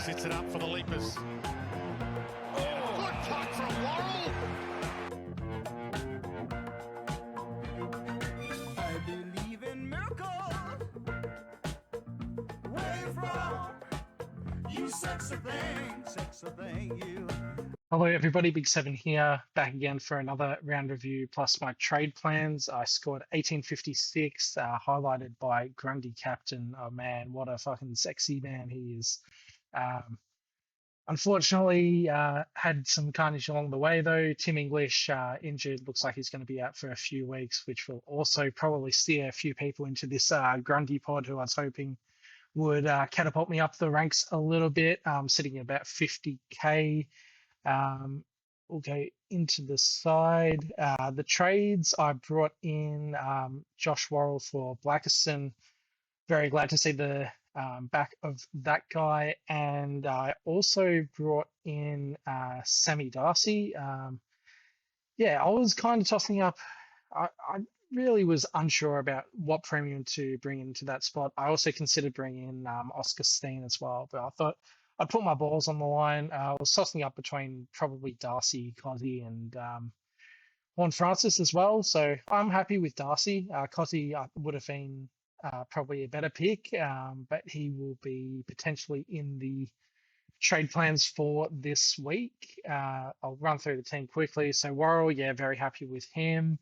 Sits it up for the Leapers. Oh, good puck from Worrell. I believe in miracles. Where you from? You sexy thing, you. Hello everybody, Big Seven here, back again for another round review plus my trade plans. I scored 1856, highlighted by Grundy captain. Oh man, what a fucking sexy man he is. Unfortunately, had some carnage along the way though. Tim English injured, looks like he's going to be out for a few weeks, which will also probably steer a few people into this Grundy pod who I was hoping would catapult me up the ranks a little bit, sitting at about 50k. We'll go into the side. The trades, I brought in Josh Worrell for Blackerson. Very glad to see the back of that guy. And I also brought in Sammy Darcy. Yeah, I was kind of tossing up. I really was unsure about what premium to bring into that spot. I also considered bringing in Oscar Steen as well, but I thought I'd put my balls on the line. I was tossing up between probably Darcy, Cozzy, and Juan Francis as well. So I'm happy with Darcy. Cozzy would have been probably a better pick, but he will be potentially in the trade plans for this week. I'll run through the team quickly. So Worrell, yeah, very happy with him.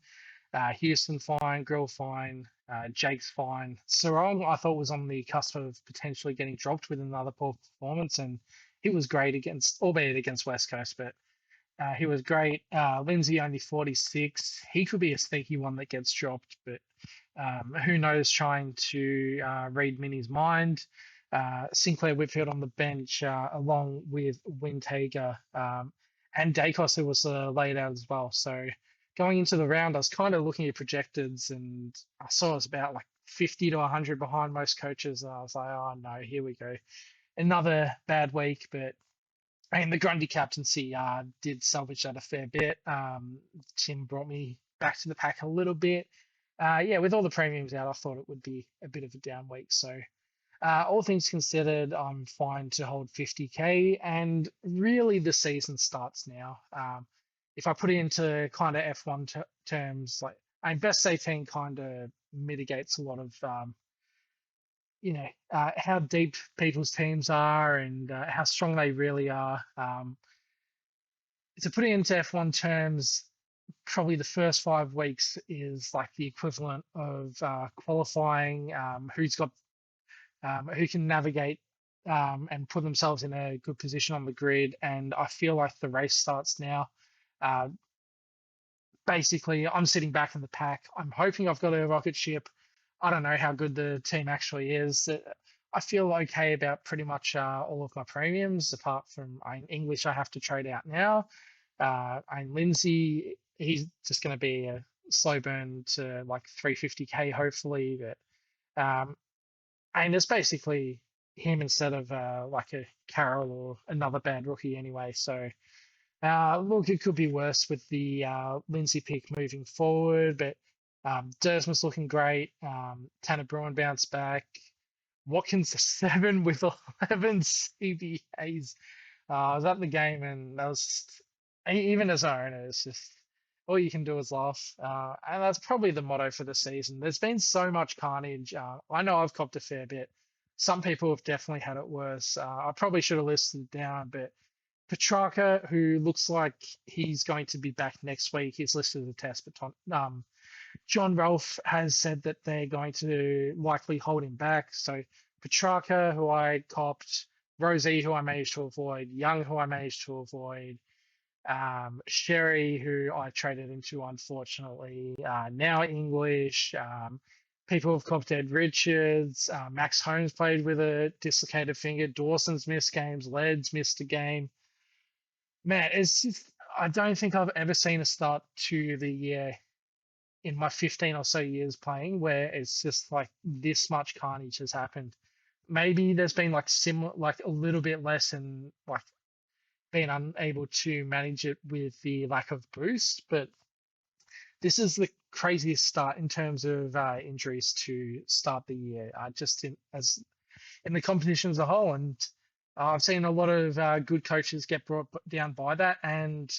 Houston fine, Grill fine, Jake's fine. Sarong I thought was on the cusp of potentially getting dropped with another poor performance, and he was great against, albeit against West Coast, but he was great. Lindsay only 46. He could be a sneaky one that gets dropped, but who knows, trying to read Minnie's mind. Sinclair Whitfield on the bench along with Wintager and Dacos, who was laid out as well. So going into the round, I was kind of looking at projecteds and I saw it was about like 50 to 100 behind most coaches. And I was like, oh no, here we go. Another bad week, but I mean, the Grundy captaincy did salvage that a fair bit. Tim brought me back to the pack a little bit. Yeah, with all the premiums out, I thought it would be a bit of a down week. So all things considered, I'm fine to hold 50k, and really the season starts now. If I put it into kind of F1 terms, like I mean, best 18 kind of mitigates a lot of, how deep people's teams are and how strong they really are. To put it into F1 terms, probably the first 5 weeks is like the equivalent of qualifying. Who can navigate and put themselves in a good position on the grid. And I feel like the race starts now. Basically, I'm sitting back in the pack. I'm hoping I've got a rocket ship. I don't know how good the team actually is. I feel okay about pretty much all of my premiums, apart from English I have to trade out now. Lindsay, he's just going to be a slow burn to like 350k hopefully. But and it's basically him instead of like a Carroll or another bad rookie anyway. So look, it could be worse with the Lindsay pick moving forward, but Dersman's looking great. Tanner Bruin bounced back. Watkins 7 with 11 CBAs. I was at the game and that was, even as an owner, it's just all you can do is laugh. And that's probably the motto for the season. There's been so much carnage. I know I've copped a fair bit. Some people have definitely had it worse. I probably should have listed it down, but Petrarca, who looks like he's going to be back next week, he's listed as a test, but John Ralph has said that they're going to likely hold him back. So Petrarca, who I copped, Rosie, who I managed to avoid, Young, who I managed to avoid, Sherry, who I traded into, unfortunately, now English, people have copped Ed Richards, Max Holmes played with a dislocated finger, Dawson's missed games, Led's missed a game. Man, it's just, I don't think I've ever seen a start to the year in my 15 or so years playing where it's just like this much carnage has happened. Maybe there's been like similar, like a little bit less and like being unable to manage it with the lack of boost, but this is the craziest start in terms of injuries to start the year, just in the competition as a whole. And I've seen a lot of good coaches get brought down by that, and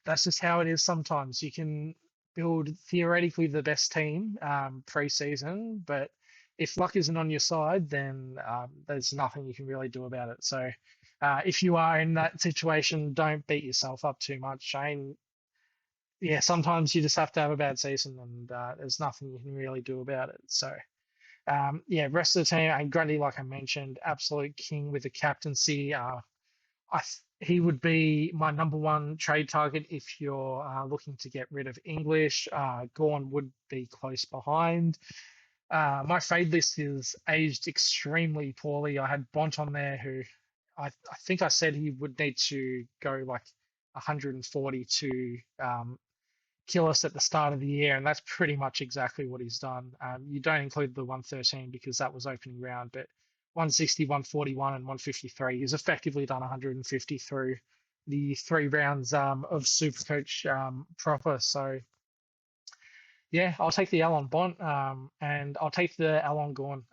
that's just how it is sometimes. You can build theoretically the best team pre-season, but if luck isn't on your side, then there's nothing you can really do about it. So if you are in that situation, don't beat yourself up too much, Shane. Yeah, sometimes you just have to have a bad season, and there's nothing you can really do about it. So. Yeah, rest of the team, and Grundy, like I mentioned, absolute king with the captaincy. He would be my number one trade target if you're looking to get rid of English. Gorn would be close behind. My fade list is aged extremely poorly. I had Bont on there who I think I said he would need to go like 140 to kill us at the start of the year, and that's pretty much exactly what he's done. You don't include the 113 because that was opening round, but 160, 141, and 153. He's effectively done 150 through the 3 rounds of Supercoach proper. So yeah, I'll take the L on Bont, and I'll take the L on Gorn.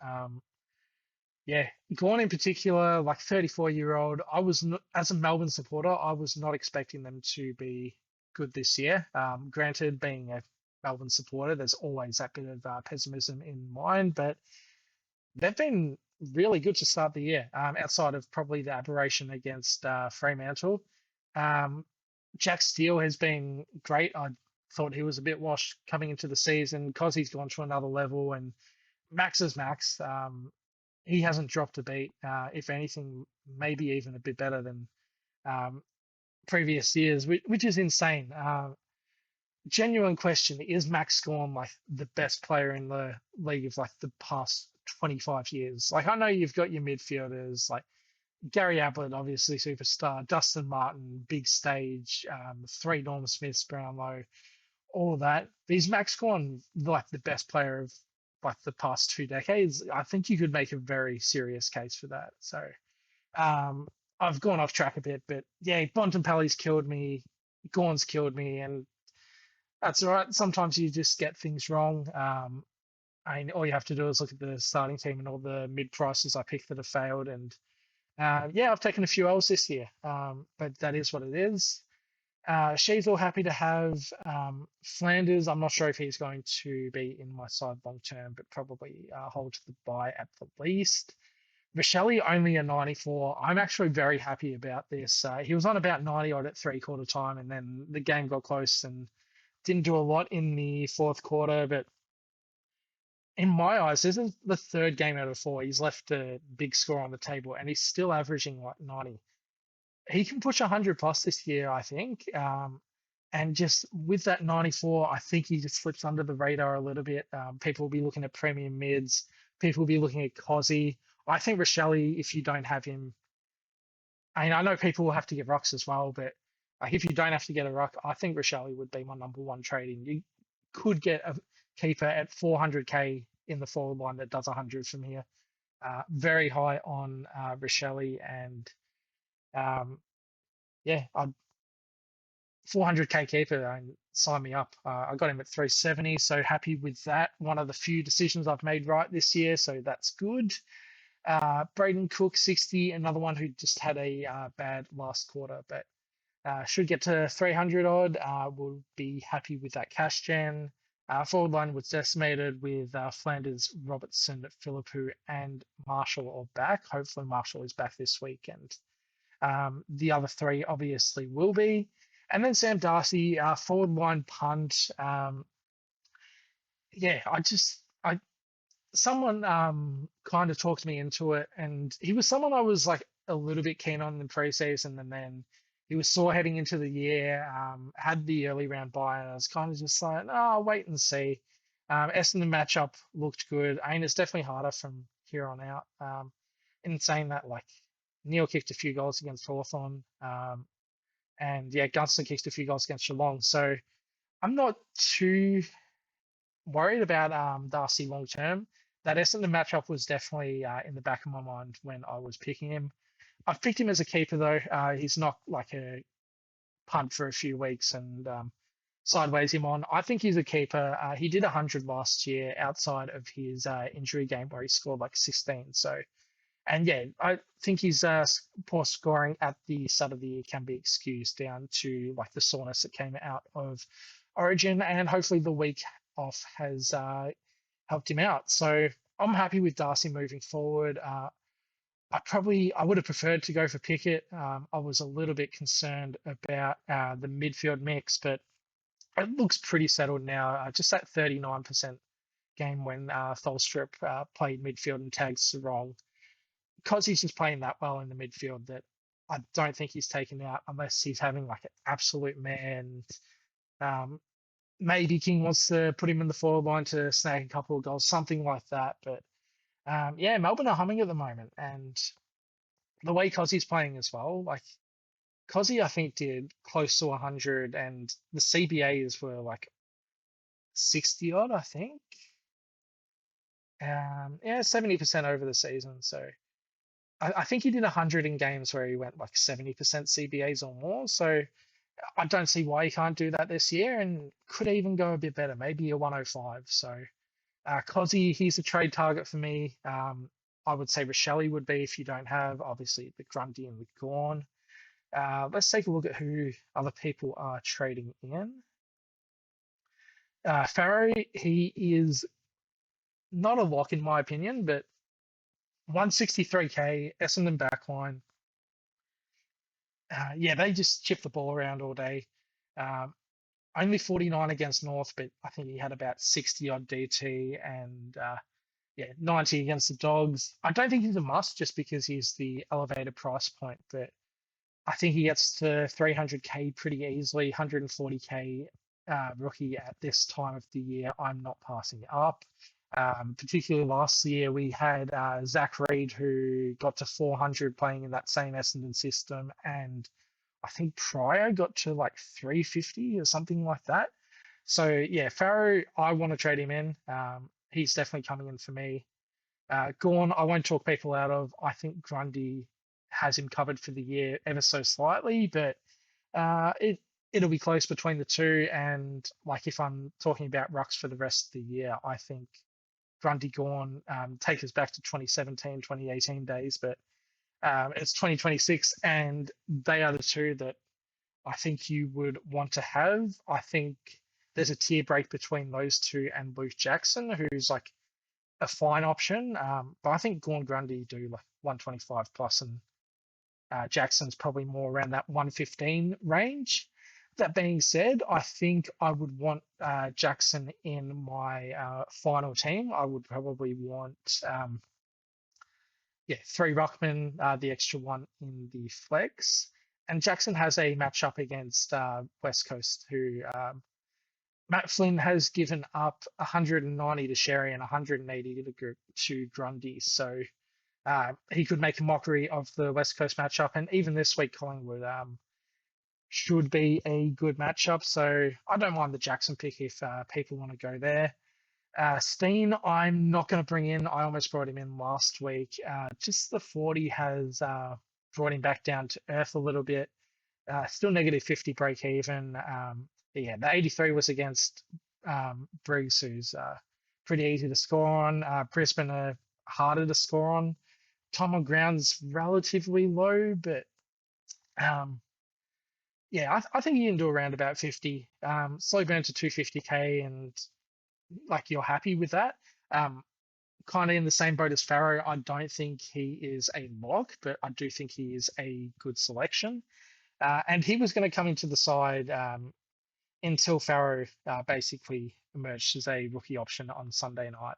Yeah, Gorn in particular, like 34-year-old, I was not, as a Melbourne supporter, I was not expecting them to be good this year. Granted, being a Melbourne supporter, there's always that bit of pessimism in mind, but they've been really good to start the year, outside of probably the aberration against Fremantle. Um, Jack Steele has been great. I thought he was a bit washed coming into the season because he's gone to another level, and Max is Max. He hasn't dropped a beat. If anything, maybe even a bit better than um, previous years, which is insane. Genuine question: is Max Gorn like the best player in the league of like the past 25 years? Like I know you've got your midfielders like Gary Ablett, obviously superstar, Dustin Martin, big stage, 3 Norm Smiths, Brownlow, all of that. But is Max Gorn like the best player of like the past 2 decades? I think you could make a very serious case for that. So um, I've gone off track a bit, but yeah, Bontempelli's killed me, Gorn's killed me, and that's all right. Sometimes you just get things wrong. I mean, all you have to do is look at the starting team and all the mid prices I picked that have failed, and yeah, I've taken a few L's this year, but that is what it is. She's all happy to have Flanders. I'm not sure if he's going to be in my side long term, but probably hold to the buy at the least. Rochelle only a 94. I'm actually very happy about this. He was on about 90 odd at 3/4 time, and then the game got close and didn't do a lot in the fourth quarter. But in my eyes, this is the third game out of 4. He's left a big score on the table, and he's still averaging like 90. He can push 100 plus this year, I think. And just with that 94, I think he just slips under the radar a little bit. People will be looking at premium mids. People will be looking at Cozzy. I think Rochelle, if you don't have him, I mean, I know people will have to get rocks as well, but if you don't have to get a rock, I think Rochelle would be my number one trading. You could get a keeper at 400k in the forward line that does 100 from here. Very high on Rochelle, and um, yeah, I'd 400k keeper and sign me up. I got him at 370, so happy with that. One of the few decisions I've made right this year, so that's good. Braden Cook 60, another one who just had a bad last quarter, but should get to 300 odd. We'll be happy with that cash gen. Forward line was decimated with Flanders, Robertson, Philippou, and Marshall all back. Hopefully Marshall is back this week, and the other 3 obviously will be. And then Sam Darcy, forward line punt. Yeah, I someone kind of talked me into it, and he was someone I was like a little bit keen on in preseason, and then he was sore heading into the year. Had the early round bye, and I was kind of just like, oh, I'll wait and see. Essendon matchup looked good. I mean, it's definitely harder from here on out. In saying that, like Neil kicked a few goals against Hawthorn. And yeah, Gunston kicked a few goals against Geelong. So I'm not too worried about Darcy long term. That Essendon matchup was definitely in the back of my mind when I was picking him. I've picked him as a keeper though. He's not like a punt for a few weeks and sideways him on. I think he's a keeper. He did 100 last year outside of his injury game where he scored like 16. So And yeah, I think his poor scoring at the start of the year can be excused down to like the soreness that came out of Origin, and hopefully the week off has helped him out. So I'm happy with Darcy moving forward. I would have preferred to go for Pickett. I was a little bit concerned about the midfield mix, but it looks pretty settled now. Just that 39% game when Tholstrup played midfield and tagged Sarong, because he's just playing that well in the midfield that I don't think he's taken out unless he's having like an absolute man. Um, Maybe King wants to put him in the forward line to snag a couple of goals, something like that. But yeah, Melbourne are humming at the moment, and the way Cozzy's playing as well, like Cozzy, I think did close to 100, and the CBAs were like 60 odd, I think. Yeah, 70% over the season. So I think he did 100 in games where he went like 70% CBAs or more. So I don't see why he can't do that this year, and could even go a bit better, maybe a 105. So Cozzy, he's a trade target for me. I would say Rochelle would be if you don't have, obviously, the Grundy and the Gorn. Let's take a look at who other people are trading in. Farrow, he is not a lock in my opinion, but 163k, Essendon backline. Yeah, they just chip the ball around all day. Um, Only 49 against North, but I think he had about 60 odd DT and yeah, 90 against the Dogs. I don't think he's a must just because he's the elevated price point, but I think he gets to 300k pretty easily, 140k rookie at this time of the year. I'm not passing it up. Particularly last year, we had Zach Reed, who got to 400 playing in that same Essendon system, and I think Pryor got to like 350 or something like that. So yeah, Farrow, I want to trade him in. He's definitely coming in for me. Gorn, I won't talk people out of. I think Grundy has him covered for the year ever so slightly, but it'll be close between the two. And like if I'm talking about rucks for the rest of the year, I think Grundy Gorn take us back to 2017, 2018 days, but it's 2026, and they are the two that I think you would want to have. I think there's a tier break between those two and Luke Jackson, who's like a fine option. But I think Gorn Grundy do like 125 plus, and Jackson's probably more around that 115 range. That being said, I think I would want Jackson in my final team. I would probably want, yeah, three Ruckman, the extra one in the flex. And Jackson has a matchup against West Coast, who Matt Flynn has given up 190 to Sherry and 180 to Grundy. So he could make a mockery of the West Coast matchup. And even this week, Collingwood should be a good matchup. So I don't mind the Jackson pick if people want to go there. Steen, I'm not going to bring in. I almost brought him in last week. Just the 40 has brought him back down to earth a little bit. Still negative 50 break even. Yeah, the 83 was against Briggs, who's pretty easy to score on. Brisbane are harder to score on. Time on ground's relatively low, but yeah, I think you can do around about 50. Slow burn to 250k, and like you're happy with that. Kind of in the same boat as Farrow. I don't think he is a lock, but I do think he is a good selection. And he was going to come into the side until Farrow basically emerged as a rookie option on Sunday night.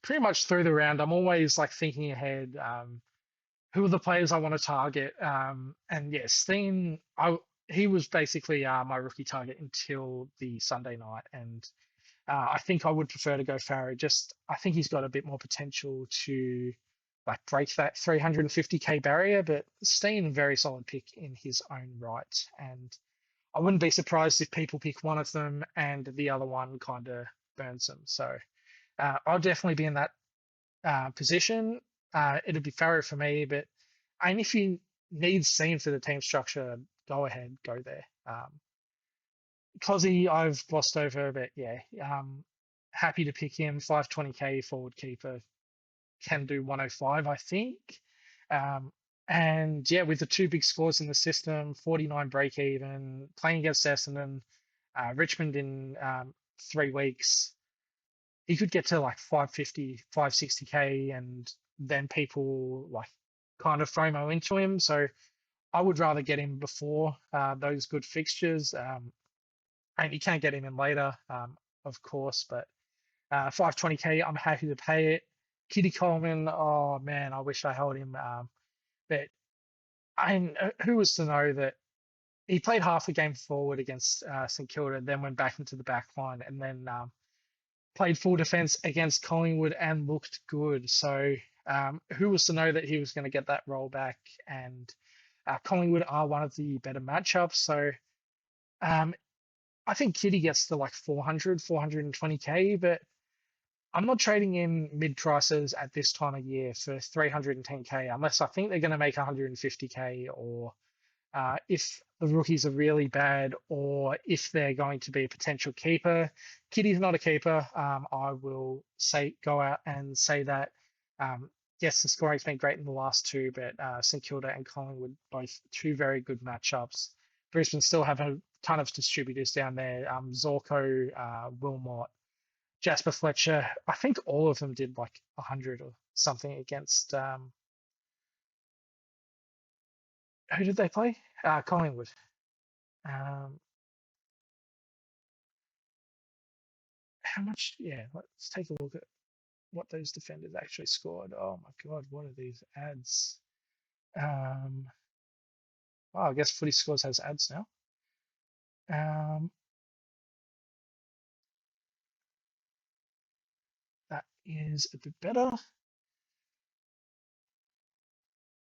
Pretty much through the round, I'm always like thinking ahead. Who are the players I want to target? And yeah, Steen, he was basically my rookie target until the Sunday night, and I think I would prefer to go Farrow. Just I think he's got a bit more potential to like break that 350k barrier, but Steen, very solid pick in his own right, and I wouldn't be surprised if people pick one of them and the other one kind of burns them. So I'll definitely be in that position. It'll be Farrow for me, but and if you need Steen for the team structure, go ahead, go there. Cozzy, I've glossed over, but yeah, happy to pick him. 520k forward keeper. can do 105, I think. Um, and yeah, with the two big scores in the system, 49 break even, playing against Essendon, Richmond in 3 weeks, he could get to like 550, 560K, and then people like kind of FOMO into him. So I would rather get him before those good fixtures. And you can get him in later, of course, but 520K, I'm happy to pay it. Kitty Coleman, oh man, I wish I held him. But who was to know that he played half the game forward against St Kilda, then went back into the back line, and then played full defence against Collingwood and looked good. So who was to know that he was going to get that role back? And Collingwood are one of the better matchups. So um, I think Kitty gets to like 400, 420K, but I'm not trading in mid prices at this time of year for 310K unless I think they're going to make 150K, or if the rookies are really bad, or if they're going to be a potential keeper. Kitty's not a keeper. I will go out and say that. Yes, the scoring's been great in the last two, but St Kilda and Collingwood, both two very good matchups. Brisbane still have a ton of distributors down there. Zorko, Wilmot, Jasper Fletcher. I think all of them did like 100 or something against. Who did they play? Collingwood. Um, how much? Yeah, let's take a look at what those defenders actually scored. Oh my God, what are these ads? Um, oh, I guess Footy Scores has ads now. Um, that is a bit better.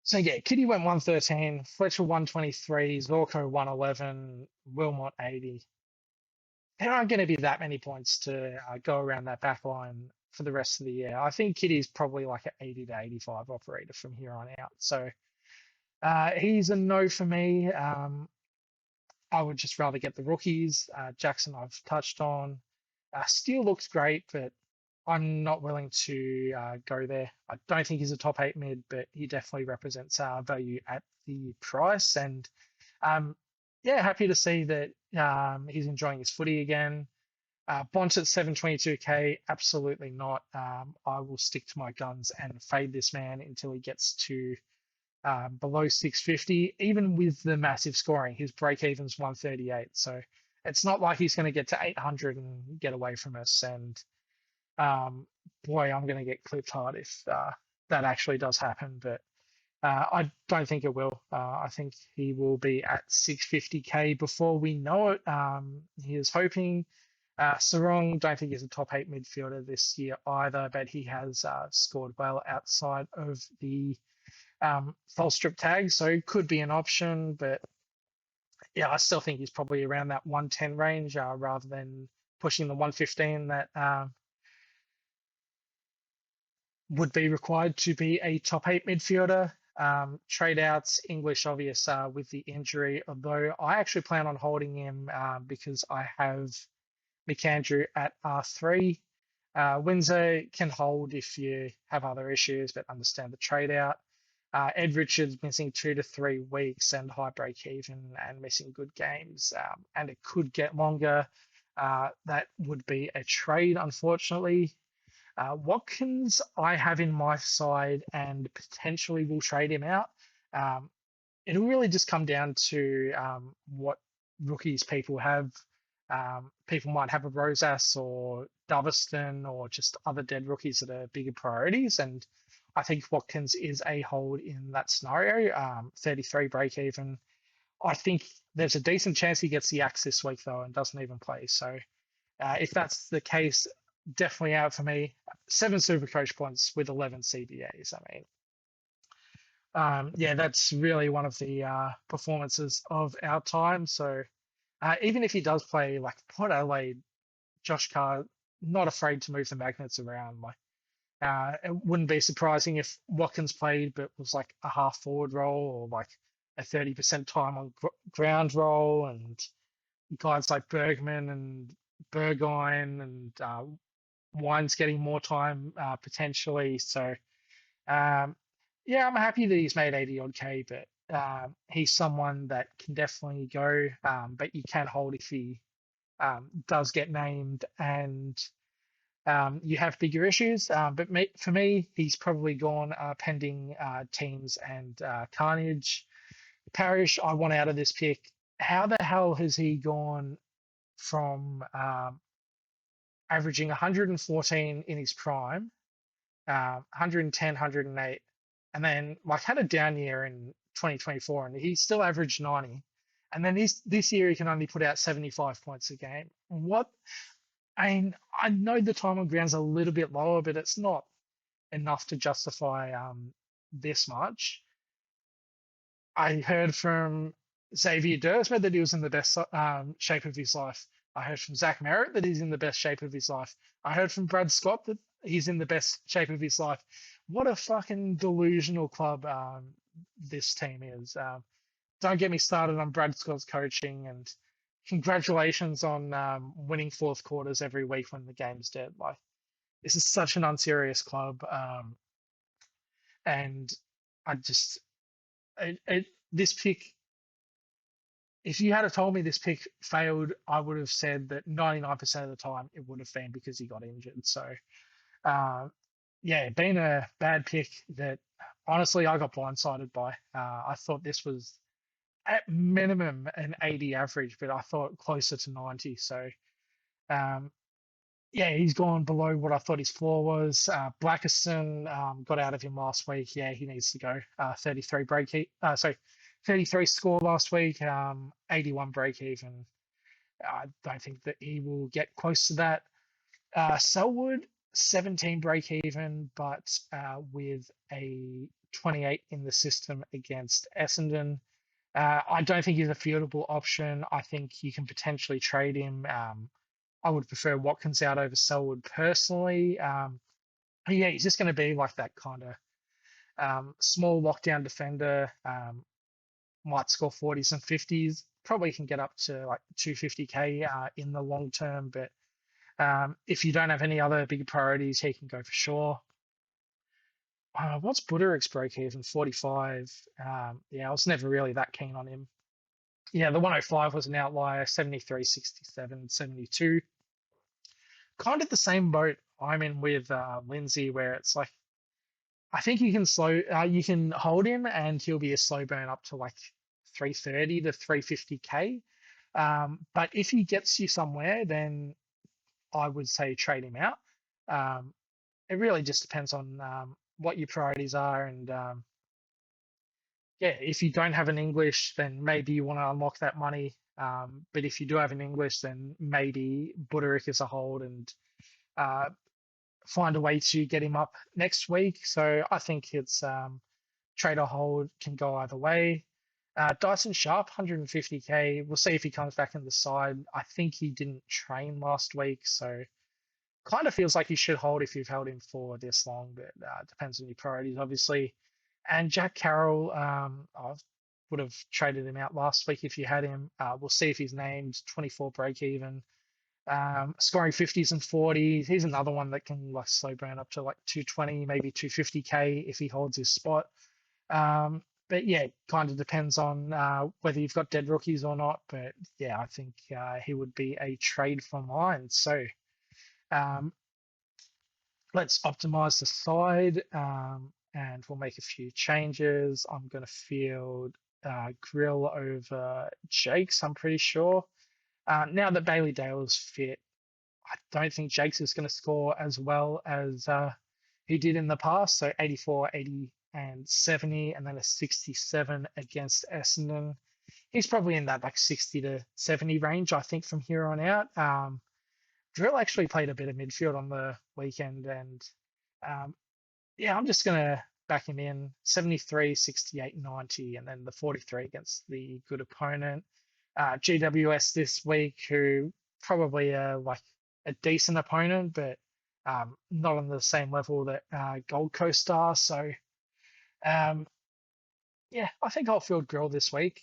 So yeah, Kitty went 113, Fletcher 123, Zorko 111, Wilmot 80. There aren't going to be that many points to go around that back line for the rest of the year. I think Kitty's probably like an 80 to 85 operator from here on out. So he's a no for me. I would just rather get the rookies. Jackson, I've touched on. Steele looks great, but I'm not willing to go there. I don't think he's a top 8 mid, but he definitely represents value at the price. And yeah, happy to see that he's enjoying his footy again. Bont at 722K, absolutely not. I will stick to my guns and fade this man until he gets to below 650. Even with the massive scoring, his break even's 138. So it's not like he's going to get to 800 and get away from us. And boy, I'm going to get clipped hard if that actually does happen. But I don't think it will. I think he will be at 650K before we know it. He is hoping. Sarong, don't think he's a top 8 midfielder this year either, but he has scored well outside of the false strip tag, so could be an option. But yeah, I still think he's probably around that 110 range rather than pushing the 115 that would be required to be a top 8 midfielder. Trade outs, English obvious with the injury, although I actually plan on holding him because I have McAndrew at R3. Windsor can hold if you have other issues, but understand the trade out. Ed Richards missing 2 to 3 weeks and high break even and missing good games, and it could get longer. That would be a trade, unfortunately. Watkins, I have in my side and potentially will trade him out. It'll really just come down to what rookies people have. People might have a Rosas or Doveston or just other dead rookies that are bigger priorities. And I think Watkins is a hold in that scenario. 33 break even. I think there's a decent chance he gets the axe this week, though, and doesn't even play. So if that's the case, definitely out for me. 7 SuperCoach points with 11 CBAs. I mean, yeah, that's really one of the performances of our time. So even if he does play like Port Adelaide, Josh Carr, not afraid to move the magnets around. Like, it wouldn't be surprising if Watkins played, but was like a half forward role or like a 30% time on ground role, and guys like Bergman and Burgoyne and Wine's getting more time potentially. So Um, yeah, I'm happy that he's made 80 odd K, but he's someone that can definitely go, but you can hold if he does get named and you have bigger issues. But for me, he's probably gone pending teams and carnage. Parrish, I want out of this pick. How the hell has he gone from averaging 114 in his prime, 110, 108, and then like had a down year in 2024, and he still averaged 90. And then this year he can only put out 75 points a game. What? I mean, I know the time on ground's a little bit lower, but it's not enough to justify this much. I heard from Xavier Dersmed that he was in the best shape of his life. I heard from Zach Merritt that he's in the best shape of his life. I heard from Brad Scott that he's in the best shape of his life. What a fucking delusional club this team is. Don't get me started on Brad Scott's coaching, and congratulations on winning fourth quarters every week when the game's dead. Like, this is such an unserious club, and I just this pick. If you had told me this pick failed, I would have said that 99% of the time it would have been because he got injured. So, uh, yeah, been a bad pick that honestly I got blindsided by. I thought this was at minimum an 80 average, but I thought closer to 90. So, um, yeah, he's gone below what I thought his floor was. Blackerson got out of him last week. Yeah, he needs to go. 33 break. 33 score last week. 81 break even. I don't think that he will get close to that. Selwood 17 break even, but with a 28 in the system against Essendon. I don't think he's a fieldable option. I think you can potentially trade him. I would prefer Watkins out over Selwood personally. Yeah, he's just going to be like that kind of small lockdown defender. Might score 40s and 50s. Probably can get up to like 250k in the long term. But if you don't have any other big priorities, he can go for sure. What's Buderick's break even? 45. Yeah, I was never really that keen on him. Yeah, the 105 was an outlier. 73, 67, 72. Kind of the same boat I'm in with Lindsay, where it's like I think you can hold him and he'll be a slow burn up to like 330 to 350k. But if he gets you somewhere, then I would say trade him out. Um, it really just depends on what your priorities are, and yeah, if you don't have an English, then maybe you want to unlock that money. But if you do have an English, then maybe Buderick is a hold and uh, find a way to get him up next week. So I think it's trade or hold can go either way. Dyson Sharp, 150k. We'll see if he comes back in the side. I think he didn't train last week, so kind of feels like you should hold if you've held him for this long, but it depends on your priorities, obviously. And Jack Carroll, I would have traded him out last week if you had him. We'll see if he's named 24 break even. Scoring 50s and 40s. He's another one that can like slow burn up to like 220, maybe 250k if he holds his spot. But yeah, kind of depends on whether you've got dead rookies or not. But yeah, I think he would be a trade for mine. So um, let's optimize the side and we'll make a few changes. I'm going to field Grill over Jakes, I'm pretty sure. Now that Bailey Dale is fit, I don't think Jakes is going to score as well as he did in the past. So 84, 80, and 70, and then a 67 against Essendon. He's probably in that like 60 to 70 range, I think, from here on out. Drill actually played a bit of midfield on the weekend, and um, yeah, I'm just going to back him in 73, 68, 90, and then the 43 against the good opponent. GWS this week, who probably like a decent opponent, but not on the same level that Gold Coast are. So, um, yeah, I think I'll field Grill this week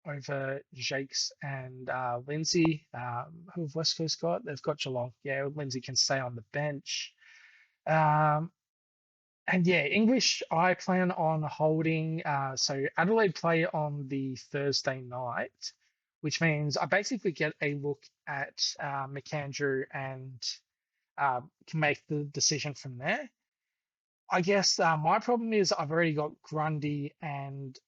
over Jakes and Lindsay. Who have West Coast got? They've got Geelong. Yeah, Lindsay can stay on the bench. Um, And yeah, English, I plan on holding. So Adelaide play on the Thursday night, which means I basically get a look at McAndrew and can make the decision from there. I guess my problem is I've already got Grundy, and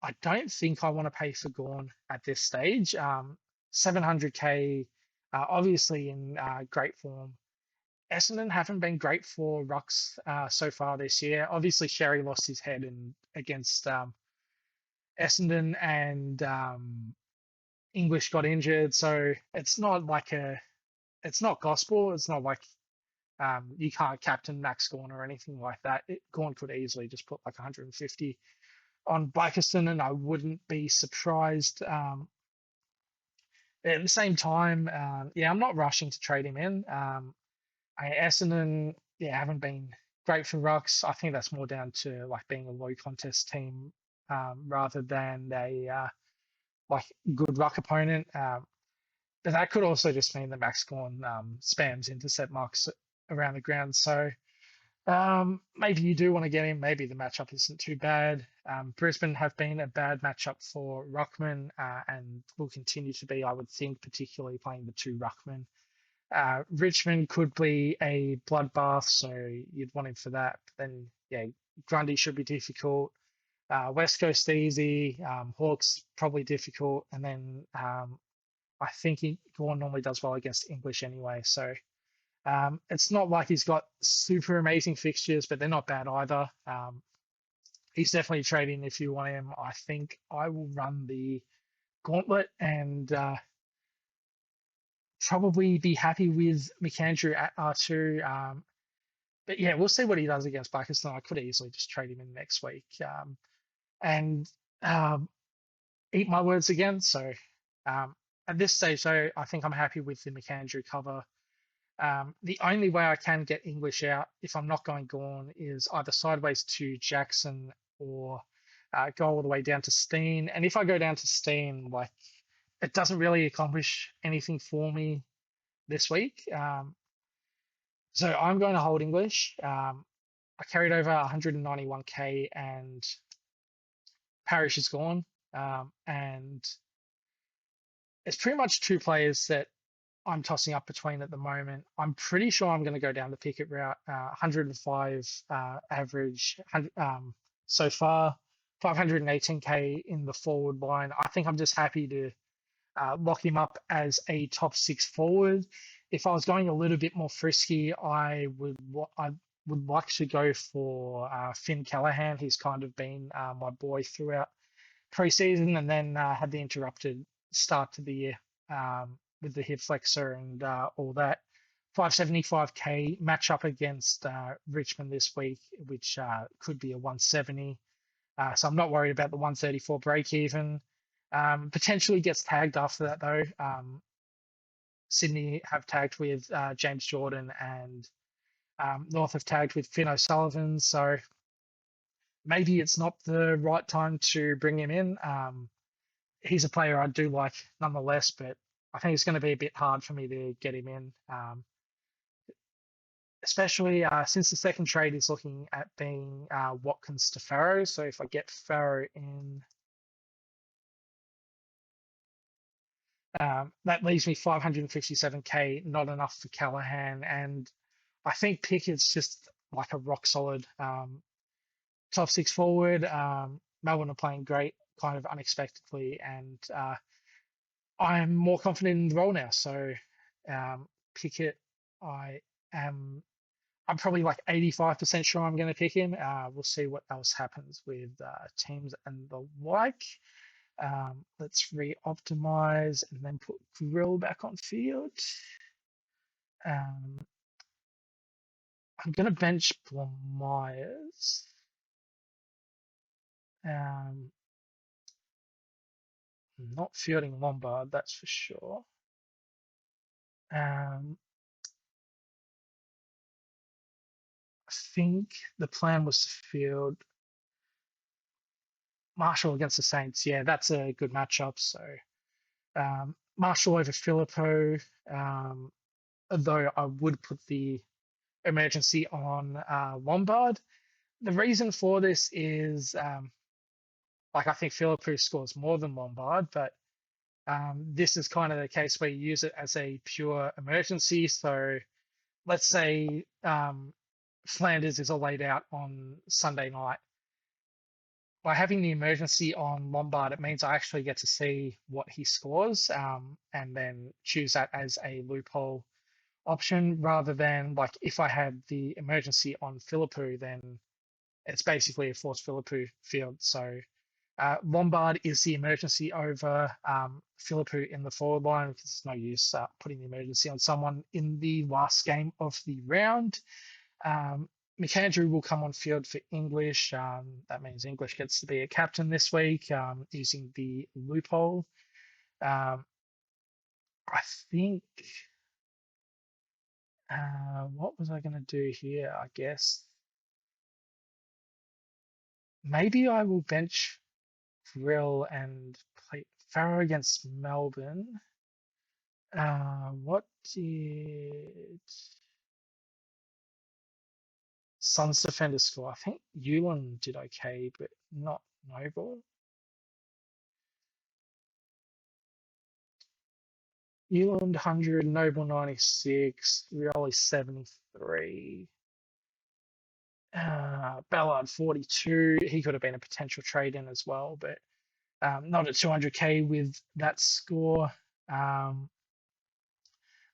I don't think I want to pay for Gorn at this stage. 700k, obviously in great form. Essendon haven't been great for rucks so far this year. Obviously, Sherry lost his head against Essendon, and English got injured. So it's not like it's not gospel. It's not like you can't captain Max Gawn or anything like that. Gawn could easily just put like 150 on Blakiston, and I wouldn't be surprised. At the same time, yeah, I'm not rushing to trade him in. Essendon, yeah, haven't been great for rucks. I think that's more down to like being a low contest team rather than a like good ruck opponent. But that could also just mean that Max Gawn spams intercept marks around the ground. So maybe you do want to get him. Maybe the matchup isn't too bad. Brisbane have been a bad matchup for ruckman and will continue to be, I would think, particularly playing the two ruckmen. Richmond could be a bloodbath, so you'd want him for that. But then, yeah, Grundy should be difficult. West Coast easy. Hawks probably difficult, and then I think Gawn normally does well against English anyway. So it's not like he's got super amazing fixtures, but they're not bad either. He's definitely trading if you want him. I think I will run the gauntlet and probably be happy with McAndrew at R2. But yeah, we'll see what he does against Pakistan. I could easily just trade him in next week and um, eat my words again. So at this stage, though, I think I'm happy with the McAndrew cover. The only way I can get English out if I'm not going Gawn is either sideways to Jackson or go all the way down to Steen. And if I go down to Steen, like it doesn't really accomplish anything for me this week. So I'm going to hold English. I carried over 191k and Parrish is gone. And it's pretty much two players that I'm tossing up between at the moment. I'm pretty sure I'm going to go down the Pickett route. 105 average so far, 518k in the forward line. I think I'm just happy to lock him up as a top six forward. If I was going a little bit more frisky, I would like to go for Finn Callahan. He's kind of been my boy throughout preseason, and then had the interrupted start to the year with the hip flexor and all that. 575k match up against Richmond this week, which could be a 170. So I'm not worried about the 134 break even. Potentially gets tagged after that though. Sydney have tagged with James Jordan, and North have tagged with Finn O'Sullivan. So maybe it's not the right time to bring him in. He's a player I do like nonetheless, but I think it's going to be a bit hard for me to get him in, especially since the second trade is looking at being Watkins to Farrow. So if I get Farrow in, that leaves me 557k, not enough for Callahan. And I think Pickett's just like a rock solid top six forward. Melbourne are playing great, kind of unexpectedly, and I'm more confident in the role now. So Pickett, I am. I'm probably like 85% sure I'm going to pick him. We'll see what else happens with teams and the like. Let's re-optimize and then put Grill back on field. Um, I'm going to bench Myers. Not fielding Lombard, that's for sure. I think the plan was to field Marshall against the Saints. Yeah, that's a good matchup. So Marshall over Filippo, though I would put the emergency on Lombard. The reason for this is like I think Philippou scores more than Lombard, but this is kind of the case where you use it as a pure emergency. So let's say Flanders is all laid out on Sunday night. By having the emergency on Lombard, it means I actually get to see what he scores and then choose that as a loophole option rather than like if I had the emergency on Philippou, then it's basically a forced Philippou field. So Lombard is the emergency over Philippou in the forward line because there's no use putting the emergency on someone in the last game of the round. McAndrew will come on field for English. That means English gets to be a captain this week using the loophole. I think, what was I going to do here? I guess maybe I will bench Grill and play Farrow against Melbourne. What did Suns defender score? I think Ewan did okay, but not Noble. Ewan 100, Noble 96, Rioli 73, Ballard 42. He could have been a potential trade in as well, but not at 200k with that score.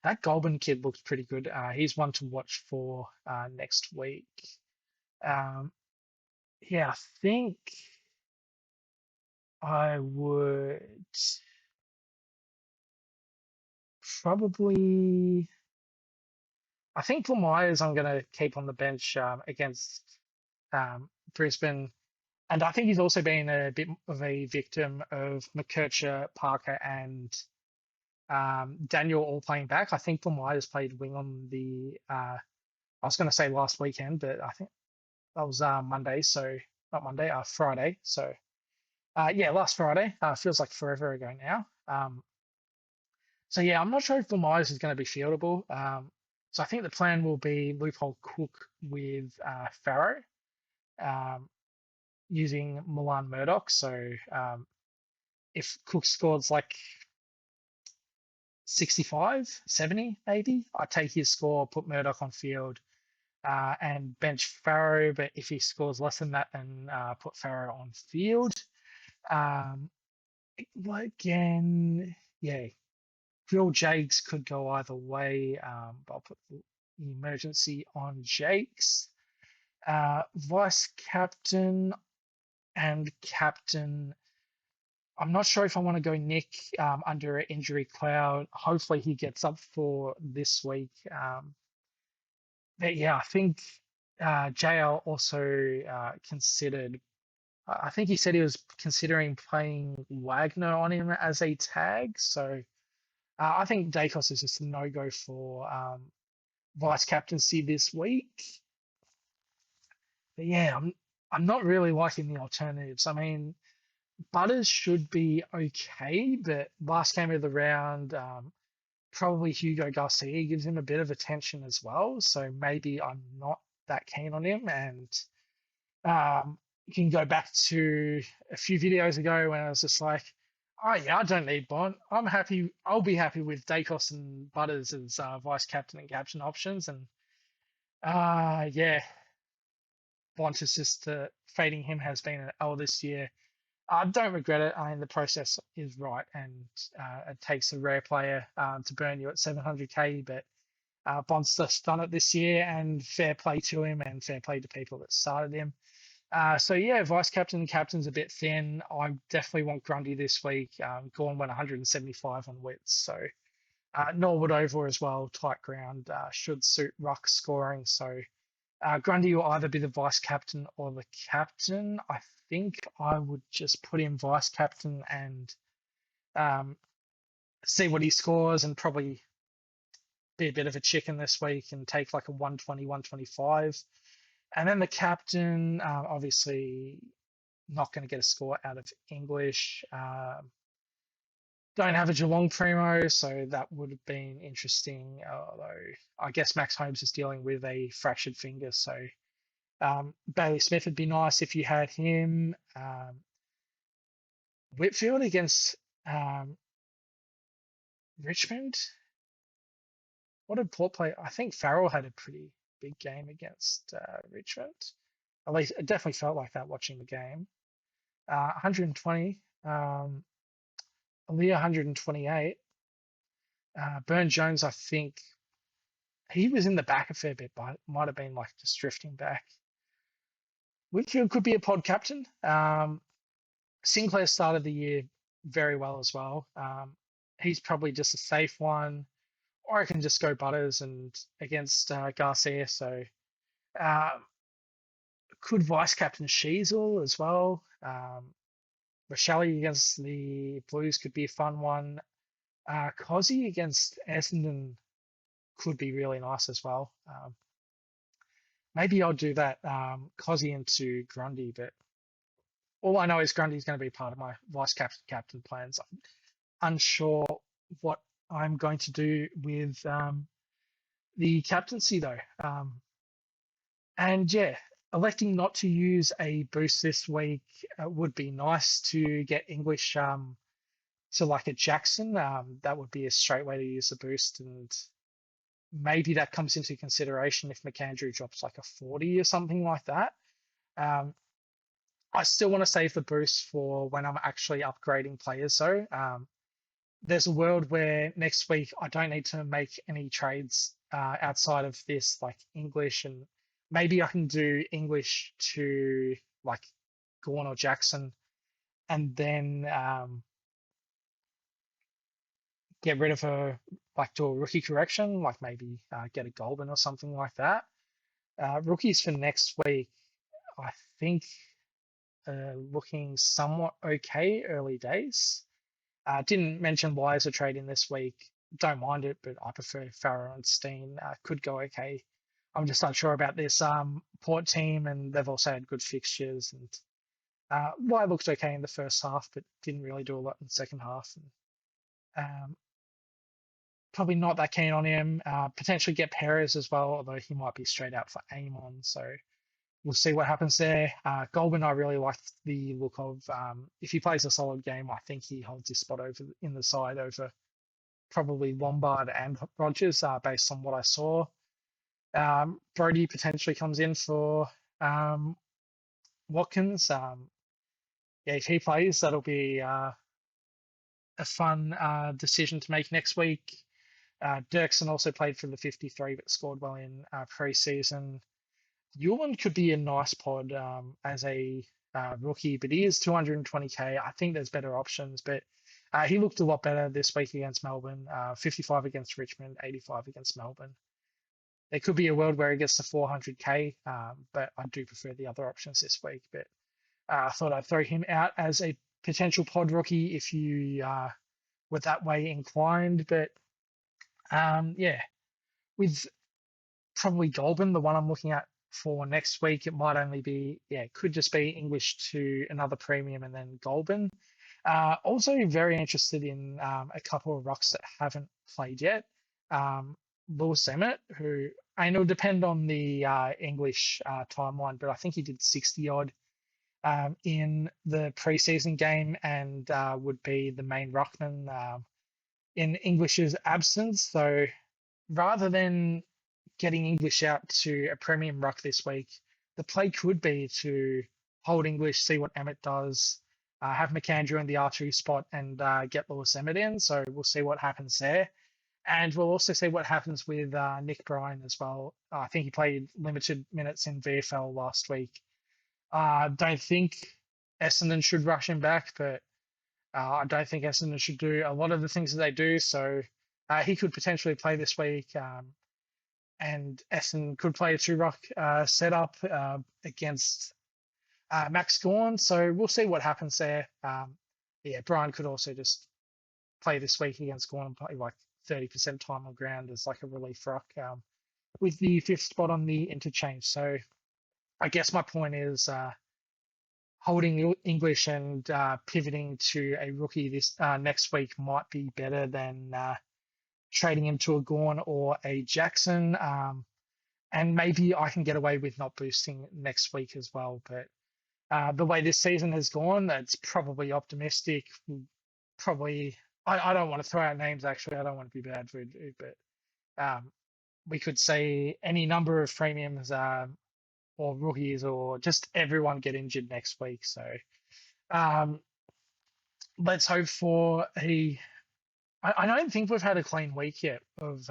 That Goulburn kid looks pretty good. He's one to watch for next week. Yeah, I think I would probably. I think for Myers, I'm going to keep on the bench against Brisbane. And I think he's also been a bit of a victim of McKercher, Parker, and Daniel all playing back. I think for Myers played wing on the. I was going to say last weekend, but I think that was Monday. So not Monday, Friday. So yeah, last Friday. Feels like forever ago now. So yeah, I'm not sure if Myers is going to be fieldable. So I think the plan will be loophole Cook with Farrow using Milan Murdoch. So if Cook scores like 65, 70 maybe, I take his score, put Murdoch on field and bench Farrow. But if he scores less than that, then put Farrow on field. Again, yeah, Grill Jakes could go either way, but I'll put the emergency on Jakes. Vice captain and captain. I'm not sure if I want to go Nick under an injury cloud. Hopefully he gets up for this week. But yeah, I think JL also considered. I think he said he was considering playing Wagner on him as a tag. So I think Dacos is just a no-go for vice captaincy this week. But yeah, I'm not really liking the alternatives. I mean, Butters should be okay, but last game of the round, probably Hugo Garcia gives him a bit of attention as well. So maybe I'm not that keen on him. And you can go back to a few videos ago when I was just like, oh yeah, I don't need Bont. I'm happy. I'll be happy with Dacos and Butters as vice captain and captain options. And yeah, Bont is just fading him has been an L this year. I don't regret it. I mean, the process is right, and it takes a rare player to burn you at 700k. But Bont's just done it this year, and fair play to him, and fair play to people that started him. So yeah, vice captain and captain's a bit thin. I definitely want Grundy this week. Gorn went 175 on Wits, so Norwood over as well. Tight ground should suit ruck scoring. So Grundy will either be the vice captain or the captain. I think I would just put him vice captain and see what he scores and probably be a bit of a chicken this week and take like a 120, 125. And then the captain, obviously not going to get a score out of English. Don't have a Geelong primo, so that would have been interesting. Although I guess Max Holmes is dealing with a fractured finger, so Bailey Smith would be nice if you had him. Whitfield against um, Richmond. What did Port play? I think Farrell had a pretty big game against Richmond. At least it definitely felt like that watching the game. 120. Aaliyah 128. Burn Jones, I think he was in the back a fair bit, but might have been like just drifting back. Whitfield could be a pod captain. Sinclair started the year very well as well. He's probably just a safe one, or I can just go Butters and against Garcia. So um, could vice captain Sheasel as well. Rochelle against the Blues could be a fun one. Cozzy against Essendon could be really nice as well. Maybe I'll do that Cozzy into Grundy, but all I know is Grundy's going to be part of my vice captain plans. I'm unsure what I'm going to do with the captaincy though. And yeah, electing not to use a boost this week would be nice to get English to like a Jackson. That would be a straight way to use the boost, and maybe that comes into consideration if McAndrew drops like a 40 or something like that. Um, I still want to save the boost for when I'm actually upgrading players though. There's a world where next week I don't need to make any trades outside of this, like English, and maybe I can do English to like Gorn or Jackson, and then get rid of a like do a rookie correction, like maybe get a Goldman or something like that. Rookies for next week, I think, looking somewhat okay early days. Didn't mention Wise or trade in this week. Don't mind it, but I prefer Farrow and Steen. Could go okay. I'm just unsure about this Port team, and they've also had good fixtures. And Wise looked okay in the first half, but didn't really do a lot in the second half. And, probably not that keen on him. Potentially get Perez as well, although he might be straight out for Amon. So we'll see what happens there. Goldman, I really like the look of. If he plays a solid game, I think he holds his spot over in the side over probably Lombard and Rogers, based on what I saw. Brody potentially comes in for Watkins. Yeah, if he plays, that'll be a fun decision to make next week. Dirksen also played for the 53, but scored well in preseason. Ewan could be a nice pod as a rookie, but he is 220k. I think there's better options, but he looked a lot better this week against Melbourne. 55 against Richmond, 85 against Melbourne. There could be a world where he gets to 400k, but I do prefer the other options this week. But I thought I'd throw him out as a potential pod rookie if you were that way inclined. But yeah, with probably Goulburn, the one I'm looking at for next week, it might only be, yeah, it could just be English to another premium and then Goulburn. Also very interested in a couple of rucks that haven't played yet. Lewis Emmett, who and it'll depend on the English timeline, but I think he did 60 odd in the preseason game and would be the main ruckman in English's absence. So rather than getting English out to a premium ruck this week, the play could be to hold English, see what Emmett does, have McAndrew in the R2 spot, and get Lewis Emmett in. So we'll see what happens there. And we'll also see what happens with Nick Bryan as well. I think he played limited minutes in VFL last week. Don't think Essendon should rush him back, but I don't think Essendon should do a lot of the things that they do. So he could potentially play this week. And Essendon could play a two-ruck setup against Max Gawn. So we'll see what happens there. Yeah, Brian could also just play this week against Gawn and play like 30% time on ground as like a relief ruck with the fifth spot on the interchange. So I guess my point is holding English and pivoting to a rookie this next week might be better than trading him to a Gorn or a Jackson. And maybe I can get away with not boosting next week as well. But the way this season has gone, it's probably optimistic. Probably, I don't want to throw out names, actually. I don't want to be bad for it, but we could say any number of premiums or rookies or just everyone get injured next week. So um, let's hope for I don't think we've had a clean week yet of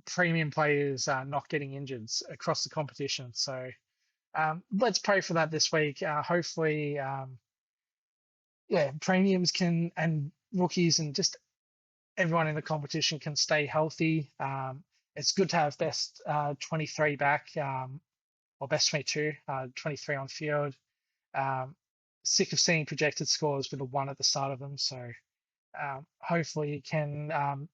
premium players not getting injured across the competition. So let's pray for that this week. Hopefully, yeah, premiums can and rookies and just everyone in the competition can stay healthy. It's good to have best 23 back or best 22, 23 on field. Sick of seeing projected scores with a 1 at the start of them. So hopefully you can,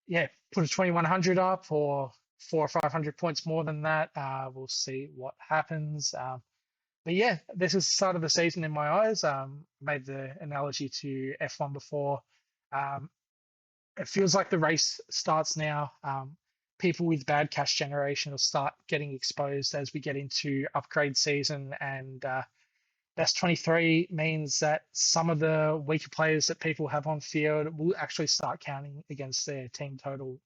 yeah, put a 2100 up or 400 or 500 points more than that. We'll see what happens. But yeah, this is the start of the season in my eyes. Made the analogy to F1 before. It feels like the race starts now. People with bad cash generation will start getting exposed as we get into upgrade season, and best 23 means that some of the weaker players that people have on field will actually start counting against their team total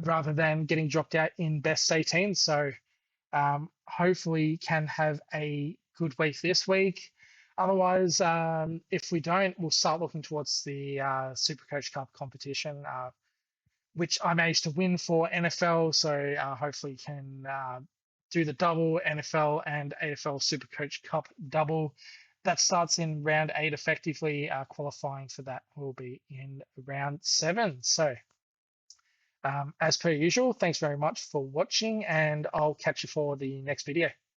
rather than getting dropped out in best 18. So hopefully can have a good week this week. Otherwise, if we don't, we'll start looking towards the SuperCoach Cup competition, which I managed to win for NFL. So hopefully can do the double NFL and AFL SuperCoach Cup double. That starts in round 8 effectively. Qualifying for that will be in round 7. So as per usual, thanks very much for watching, and I'll catch you for the next video.